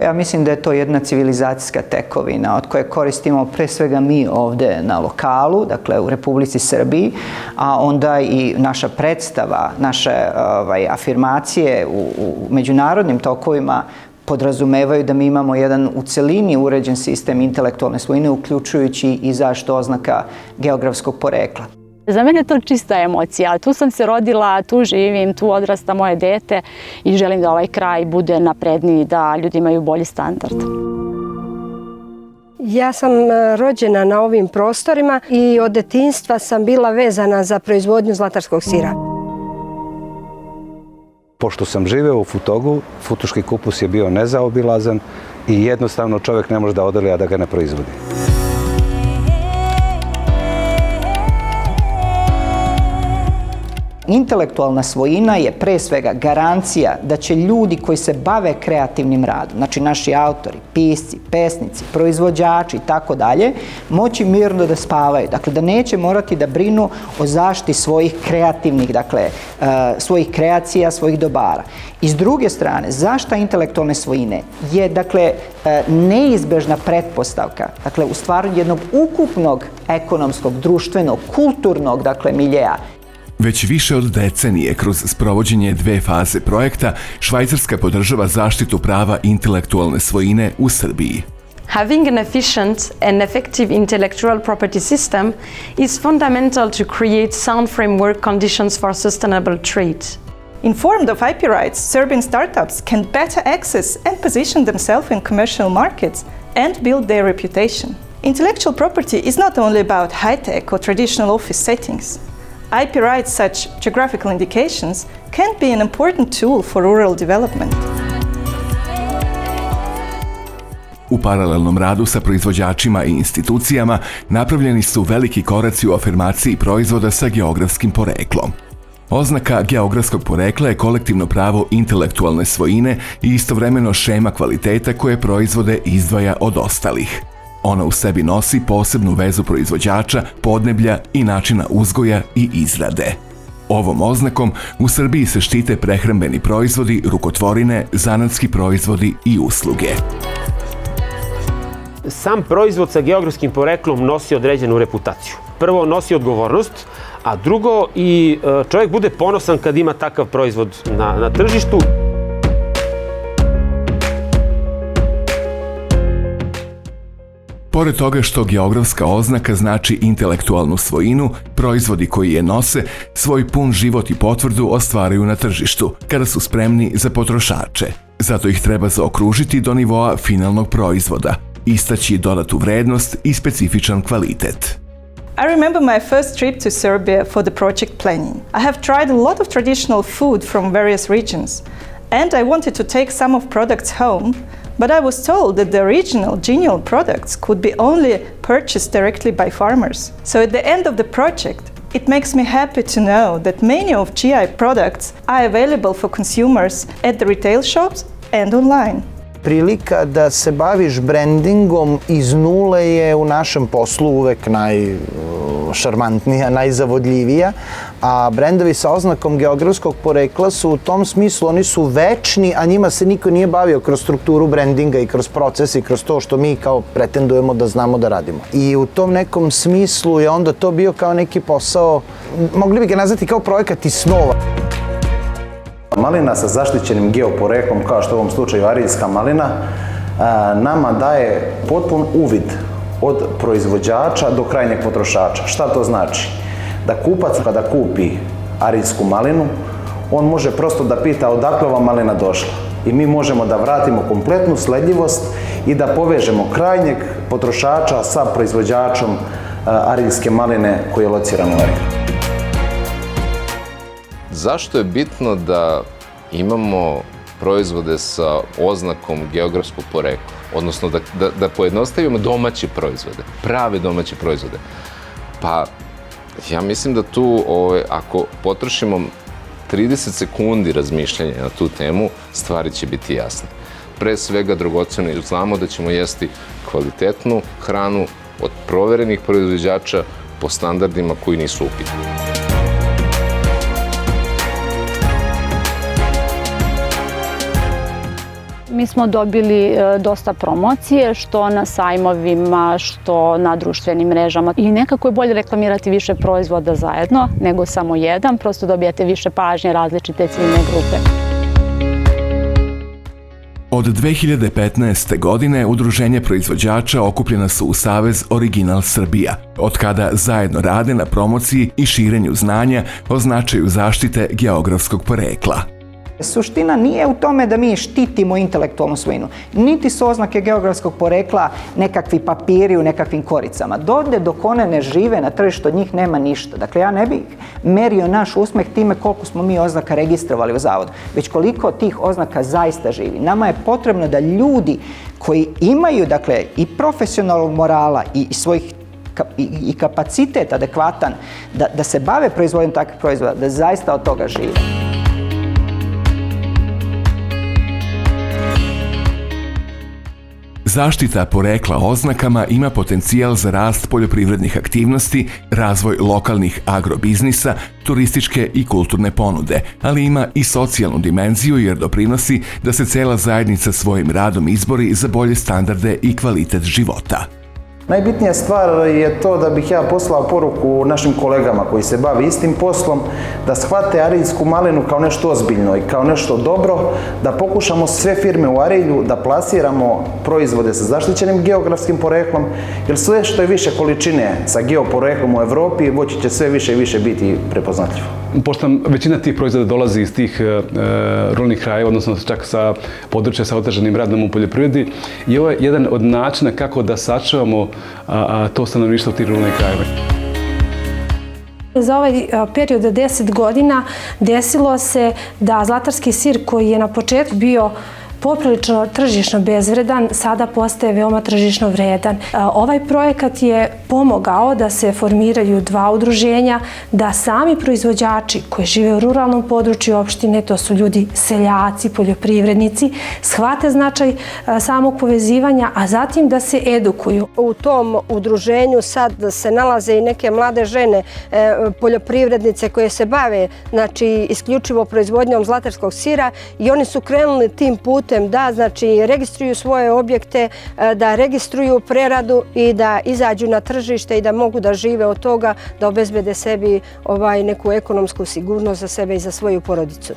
Ja mislim da je to jedna civilizacijska tekovina od koje koristimo pre svega mi ovde na lokalu, dakle u Republici Srbiji, a onda i naša predstava, naše afirmacije u međunarodnim tokovima podrazumevaju da mi imamo jedan u celini uređen sistem intelektualne svojine, uključujući i zaštitu oznaka geografskog porekla. Za mene je to čista emocija. Tu sam se rodila, tu živim, tu odrasta moje dete i želim da ovaj kraj bude napredniji, da ljudi imaju bolji standard. Ja sam rođena na ovim prostorima i od detinjstva sam bila vezana za proizvodnju zlatarskog sira. Pošto sam živeo u Futogu, futoški kupus je bio nezaobilazan i jednostavno čovjek ne može da odeli, a da ga ne proizvodi. Intelektualna svojina je pre svega garancija da će ljudi koji se bave kreativnim radom, znači naši autori, pisci, pesnici, proizvođači i tako dalje, moći mirno da spavaju. Dakle, da neće morati da brinu o zaštiti svojih kreativnih, dakle, svojih kreacija, svojih dobara. I s druge strane, zaštita intelektualne svojine je, dakle, neizbežna pretpostavka, dakle, u stvaranju jednog ukupnog ekonomskog, društvenog, kulturnog, dakle, miljeja. Već više od decenije kroz sprovođenje 2 faze projekta Švajcarska podržava zaštitu prava intelektualne svojine u Srbiji. Having an efficient and effective intellectual property system is fundamental to create sound framework conditions for sustainable trade. Informed of IP rights, Serbian startups can better access and position themselves in commercial markets and build their reputation. Intellectual property is not only about high-tech or traditional office settings. IP rights, such geographical indications, can be an important tool for rural development. U paralelnom radu sa proizvođačima i institucijama napravljeni su veliki koraci u afirmaciji proizvoda sa geografskim poreklom. Oznaka geografskog porekla je kolektivno pravo intelektualne svojine i istovremeno šema kvaliteta koje proizvode izdvaja od ostalih. Ona u sebi nosi posebnu vezu proizvođača, podneblja i načina uzgoja i izrade. Ovom oznakom u Srbiji se štite prehrambeni proizvodi, rukotvorine, zanatski proizvodi i usluge. Sam proizvod sa geografskim poreklom nosi određenu reputaciju. Prvo, nosi odgovornost, a drugo, i čovjek bude ponosan kad ima takav proizvod na tržištu. Pored toga što geografska oznaka znači intelektualnu svojinu, proizvodi koji je nose svoj pun život i potvrdu ostvaruju na tržištu, kada su spremni za potrošače. Zato ih treba zaokružiti do nivoa finalnog proizvoda, istaći dodatu vrednost i specifičan kvalitet. I remember my first trip to Serbia for the project planning. I have tried a lot of traditional food from various regions, and I wanted to take some of products home, but I was told that the original, genial products could be only purchased directly by farmers. So at the end of the project, it makes me happy to know that many of GI products are available for consumers at the retail shops and online. Prilika da se baviš brandingom iz nule je u našem poslu uvek najšarmantnija, najzavodljivija, a brendovi sa oznakom geografskog porekla su u tom smislu, oni su večni, a njima se niko nije bavio kroz strukturu brandinga i kroz proces i kroz to što mi kao pretendujemo da znamo da radimo. I u tom nekom smislu je onda to bio kao neki posao, mogli bi ga nazvati kao projekat iz snova. Malina sa zaštićenim geoporeklom, kao što u ovom slučaju arilska malina, nama daje potpun uvid od proizvođača do krajnjeg potrošača. Šta to znači? Da kupac kada kupi arilsku malinu, on može prosto da pita odakle ova malina došla. I mi možemo da vratimo kompletnu sledljivost i da povežemo krajnjeg potrošača sa proizvođačom arilske maline koji je lociran u Arilu. Zašto je bitno da imamo proizvode sa oznakom geografskog porekla? Odnosno da pojednostavimo domaće proizvode, prave domaće proizvode? Pa ja mislim da tu ako potrošimo 30 sekundi razmišljanja na tu temu, stvari će biti jasne. Pre svega dragoceno jer znamo da ćemo jesti kvalitetnu hranu od proverenih proizvođača po standardima koji nisu upitni. Mi smo dobili dosta promocije, što na sajmovima, što na društvenim mrežama. I nekako je bolje reklamirati više proizvoda zajedno nego samo jedan, prosto dobijate više pažnje, različite ciljne grupe. Od 2015. godine udruženje proizvođača okupljena su u Savez Original Srbija, od kada zajedno rade na promociji i širenju znanja o značaju zaštite geografskog porekla. Suština nije u tome da mi štitimo intelektualnu svojinu, niti su oznake geografskog porekla nekakvi papiri u nekakvim koricama. Dovde dok one ne žive na tržištu, od njih nema ništa. Dakle, ja ne bih merio naš uspeh time koliko smo mi oznaka registrovali u zavodu, već koliko tih oznaka zaista živi. Nama je potrebno da ljudi koji imaju, dakle, i profesionalnog morala i svojih i kapacitet adekvatan da se bave proizvodnjom takvih proizvoda, da zaista od toga žive. Zaštita porekla oznakama ima potencijal za rast poljoprivrednih aktivnosti, razvoj lokalnih agrobiznisa, turističke i kulturne ponude, ali ima i socijalnu dimenziju jer doprinosi da se cela zajednica svojim radom izbori za bolje standarde i kvalitet života. Najbitnija stvar je to da bih ja poslao poruku našim kolegama koji se bave istim poslom, da shvate arilsku malinu kao nešto ozbiljno i kao nešto dobro, da pokušamo sve firme u Arilju da plasiramo proizvode sa zaštićenim geografskim poreklom, jer sve što je više količine sa geoporeklom u Evropi, moći će sve više i više biti prepoznatljivo. Pošto većina tih proizvoda dolazi iz tih ruralnih krajeva, odnosno čak sa područja sa otežanim radom u poljoprivredi, i ovo je jedan od načina kako da sačuvamo to stanovništvo u tih ruralnih krajeva. Za ovaj period od 10 godina desilo se da zlatarski sir koji je na početku bio poprilično tržišno bezvredan, sada postaje veoma tržišno vredan. Ovaj projekat je pomogao da se formiraju dva udruženja, da sami proizvođači koji žive u ruralnom području opštine, to su ljudi seljaci, poljoprivrednici, shvate značaj samog povezivanja, a zatim da se edukuju. U tom udruženju sad se nalaze i neke mlade žene, poljoprivrednice koje se bave, znači, isključivo proizvodnjom zlatarskog sira, i oni su krenuli tim putem da, znači, registruju svoje objekte, da registruju preradu i da izađu na tržište i da mogu da žive od toga, da obezbede sebi neku ekonomsku sigurnost za sebe i za svoju porodicu.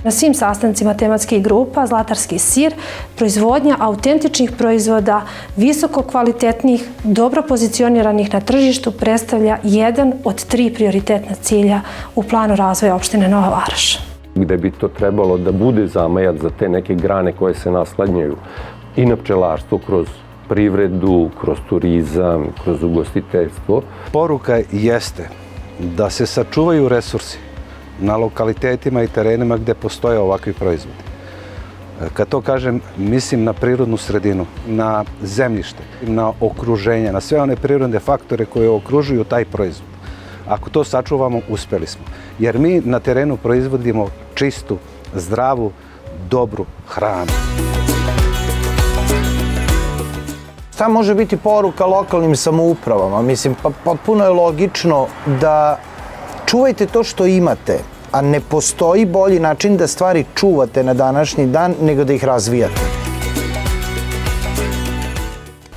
Na svim sastancima tematskih grupa Zlatarski sir, proizvodnja autentičnih proizvoda, visoko kvalitetnih, dobro pozicioniranih na tržištu predstavlja jedan od 3 prioritetna cilja u planu razvoja opštine Nova Varoš. Gde bi to trebalo da bude zamajac za te neke grane koje se naslanjaju i na pčelarstvo kroz privredu, kroz turizam, kroz ugostiteljstvo. Poruka jeste da se sačuvaju resursi na lokalitetima i terenima gde postoje ovakvi proizvodi. Kad to kažem, mislim na prirodnu sredinu, na zemljište, na okruženje, na sve one prirodne faktore koje okružuju taj proizvod. Ako to sačuvamo, uspeli smo. Jer mi na terenu proizvodimo čistu, zdravu, dobru hranu. Šta može biti poruka lokalnim samoupravama? Mislim, pa potpuno je logično da čuvajte to što imate, a ne postoji bolji način da stvari čuvate na današnji dan nego da ih razvijate.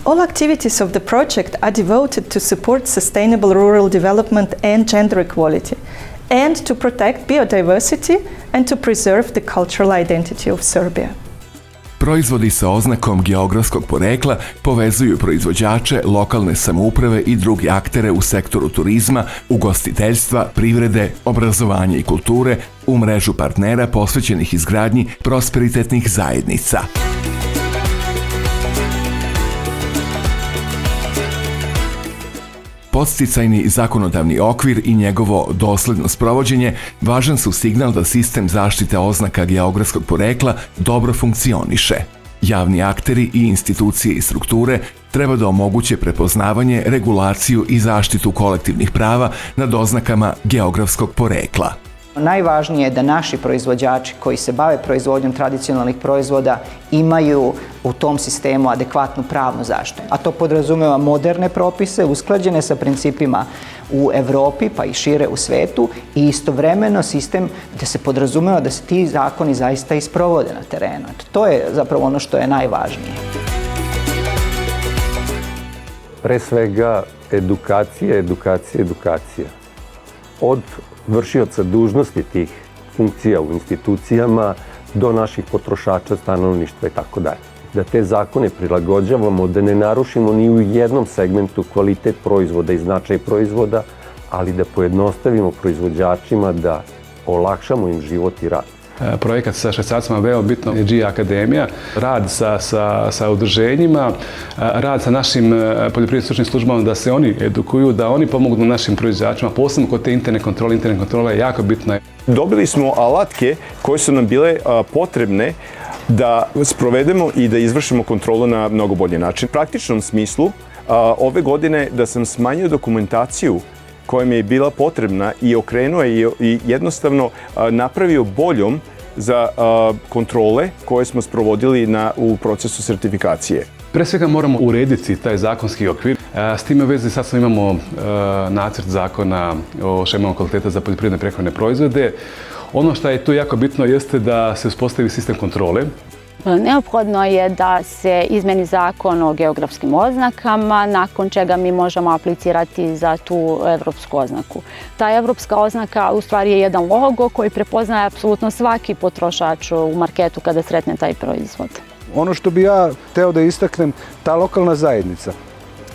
All activities of the project are devoted to support sustainable rural development and gender equality, and to protect biodiversity and to preserve the cultural identity of Serbia. Proizvodi sa oznakom geografskog porekla povezuju proizvođače, lokalne samouprave i druge aktere u sektoru turizma, ugostiteljstva, privrede, obrazovanja i kulture u mrežu partnera posvećenih izgradnji prosperitetnih zajednica. Podsticajni zakonodavni okvir i njegovo dosledno sprovođenje važan su signal da sistem zaštite oznaka geografskog porekla dobro funkcioniše. Javni akteri i institucije i strukture treba da omoguće prepoznavanje, regulaciju i zaštitu kolektivnih prava nad oznakama geografskog porekla. Najvažnije je da naši proizvođači koji se bave proizvodnjom tradicionalnih proizvoda imaju u tom sistemu adekvatnu pravnu zaštitu. A to podrazumeva moderne propise usklađene sa principima u Evropi pa i šire u svetu i istovremeno sistem gdje se podrazumeva da se ti zakoni zaista isprovode na terenu. To je zapravo ono što je najvažnije. Pre svega edukacija, edukacija, edukacija. Od vršioca dužnosti tih funkcija u institucijama do naših potrošača, stanovništva i tako dalje. Da te zakone prilagođavamo, da ne narušimo ni u jednom segmentu kvalitet proizvoda i značaj proizvoda, ali da pojednostavimo proizvođačima, da olakšamo im život i rad. Projekat sa švajcarcima je veoma bitno, G Akademija, rad sa udruženjima, rad sa našim poljoprivrednim stručnim službama da se oni edukuju, da oni pomognu našim proizvođačima, posebno kod te interne kontrole je jako bitna. Dobili smo alatke koje su nam bile potrebne da sprovedemo i da izvršimo kontrolu na mnogo bolji način. U praktičnom smislu, ove godine da sam smanjio dokumentaciju koja mi je bila potrebna i okrenuo je i jednostavno napravio boljom za kontrole koje smo sprovodili u procesu sertifikacije. Pre svega moramo urediti taj zakonski okvir. S time u vezi sad imamo nacrt zakona o šemama kvaliteta za poljoprivredne prehrambene proizvode. Ono što je tu jako bitno jeste da se uspostavi sistem kontrole. Neophodno je da se izmeni zakon o geografskim oznakama, nakon čega mi možemo aplicirati za tu evropsku oznaku. Ta evropska oznaka u stvari je jedan logo koji prepoznaje apsolutno svaki potrošač u marketu kada sretne taj proizvod. Ono što bi ja hteo da istaknem, ta lokalna zajednica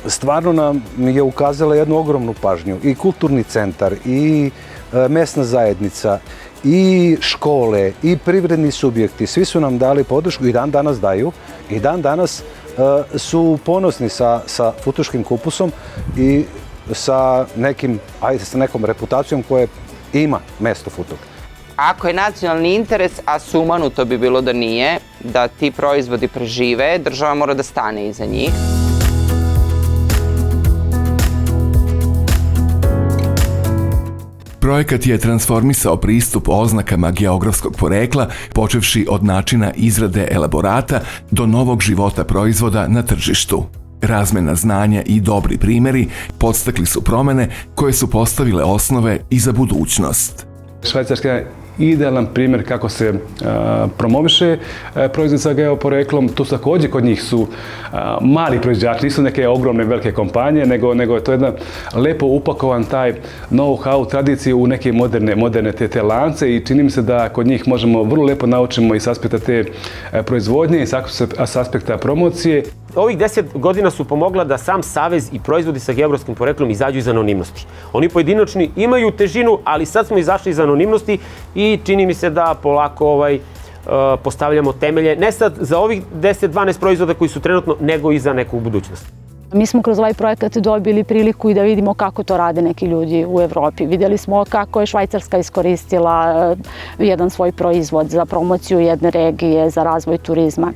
stvarno nam je ukazala jednu ogromnu pažnju. I kulturni centar, i mesna zajednica, i škole, i privredni subjekti, svi su nam dali podršku i dan danas daju i dan danas su ponosni sa futuškim kupusom i sa nekom reputacijom koja ima mesto Futog. Ako je nacionalni interes, a sumanuto bi bilo da nije, da ti proizvodi prežive, država mora da stane iza njih. Projekat je transformisao pristup oznakama geografskog porekla, počevši od načina izrade elaborata do novog života proizvoda na tržištu. Razmena znanja i dobri primjeri podstakli su promjene koje su postavile osnove i za budućnost. Švajcarska je idealan primjer kako se promoviše proizvod sa geoporeklom. Tu također kod njih su mali proizvođači, nisu neke ogromne velike kompanije, nego je to jedan lepo upakovan taj know-how, tradiciju u neke moderne te lance i čini mi se da kod njih možemo vrlo lepo naučimo i s aspekta te proizvodnje i s aspekta promocije. Ovih 10 godina su pomogla da sam Savez i proizvodi sa geografskim poreklom izađu iz anonimnosti. Oni pojedinačni imaju težinu, ali sad smo izašli iz anonimnosti i čini mi se da polako postavljamo temelje, ne sad za ovih 10-12 proizvoda koji su trenutno, nego i za neku budućnost. Mi smo kroz ovaj projekat dobili priliku i da vidimo kako to rade neki ljudi u Evropi. Vidjeli smo kako je Švajcarska iskoristila jedan svoj proizvod za promociju jedne regije, za razvoj turizma.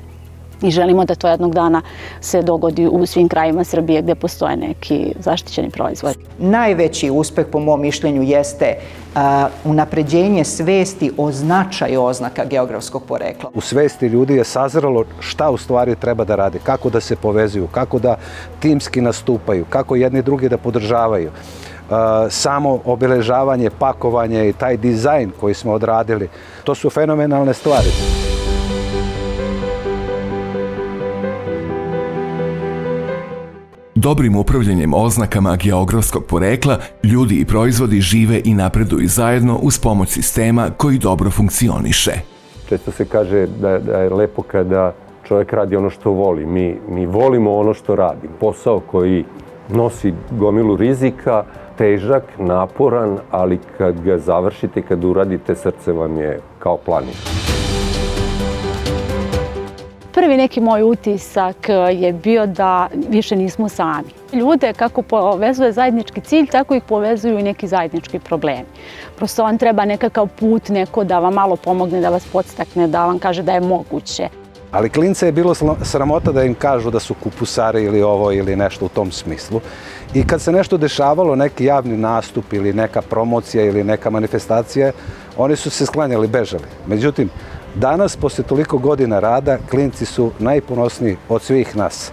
I želimo da to jednog dana se dogodi u svim krajima Srbije gdje postoje neki zaštićeni proizvod. Najveći uspeh po mom mišljenju jeste unapređenje svesti o značaju oznaka geografskog porekla. U svesti ljudi je sazralo šta u stvari treba da rade, kako da se povezuju, kako da timski nastupaju, kako jedni drugi da podržavaju. Samo obeležavanje, pakovanje i taj dizajn koji smo odradili, to su fenomenalne stvari. Dobrim upravljanjem oznakama geografskog porekla, ljudi i proizvodi žive i napreduju zajedno uz pomoć sistema koji dobro funkcioniše. Često se kaže da je lepo kada čovjek radi ono što voli. Mi volimo ono što radi. Posao koji nosi gomilu rizika, težak, naporan, ali kad ga završite, kad uradite, srce vam je kao planina. Prvi neki moj utisak je bio da više nismo sami. Ljude kako povezuje zajednički cilj, tako ih povezuju i neki zajednički problemi. Prosto vam treba nekakav put, neko da vam malo pomogne, da vas podstakne, da vam kaže da je moguće. Ali klince je bilo sramota da im kažu da su kupusari ili ovo ili nešto u tom smislu. I kad se nešto dešavalo, neki javni nastup ili neka promocija ili neka manifestacija, oni su se sklanjali, bežali. Međutim, danas, posle toliko godina rada, klinci su najponosniji od svih nas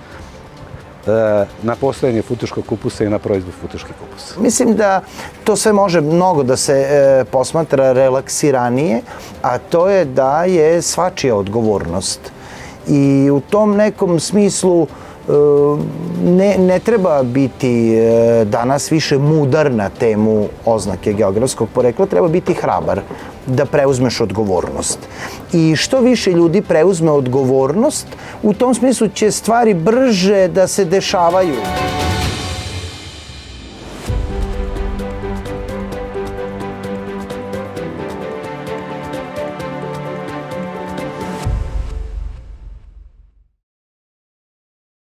na postojanje futuškog kupusa i na proizvod futuških kupusa. Mislim da to sve može mnogo da se posmatra relaksiranije, a to je da je svačija odgovornost. I u tom nekom smislu ne treba biti danas više mudar na temu oznake geografskog porekla, treba biti hrabar da preuzmeš odgovornost. I što više ljudi preuzme odgovornost, u tom smislu će stvari brže da se dešavaju.